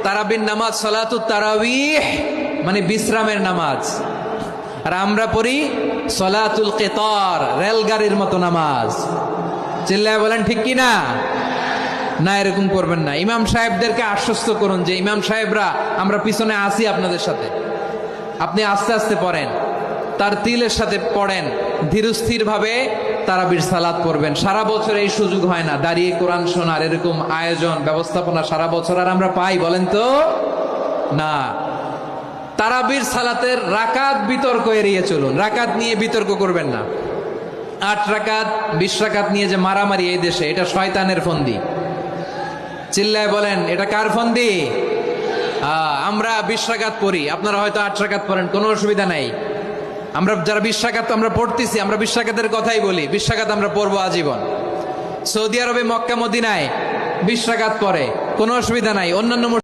তারাবির নামাজ সালাতুত তারাবিহ মানে বিশ্রামের নামাজ, আর আমরা পড়ি সালাতুল কিতার, রেলগাড়ির মতো নামাজ। চিল্লায় বলেন ঠিক কি না? না, এরকম করবেন না। ইমাম সাহেবদেরকে আশ্বস্ত করুন যে ইমাম সাহেবরা আমরা পিছনে আসি আপনাদের সাথে, আপনি আস্তে আস্তে পড়েন, তার তিলের সাথে পড়েন, ধীরস্থির ভাবে তারাবির সালাত পড়বেন। সারা বছর এই সুযোগ হয় না, দাঁড়িয়ে কোরআন শোনার এরকম আয়োজন ব্যবস্থাপনা সারা বছর আর আমরা পাই বলেন তো না। তারাবির সালাতের রাকাত বিতর্ক এড়িয়ে চলুন, রাকাত নিয়ে বিতর্ক করবেন না। 8 রাকাত 20 রাকাত নিয়ে যে মারামারি এই দেশে, এটা শয়তানের ফন্দি। চিল্লায় বলেন এটা কার ফন্দি? আমরা 20 রাকাত পড়ি, আপনারা হয়তো 8 রাকাত পড়েন, কোনো অসুবিধা নাই। আমরা যারা 20 রাকাত আমরা পড়তেছি, আমরা 20 রাকাতের কথাই বলি, 20 রাকাত আমরা পড়বো আজীবন। সৌদি আরবে মক্কা মদিনায় 20 রাকাত পড়ে, কোনো অসুবিধা নাই। অন্যান্য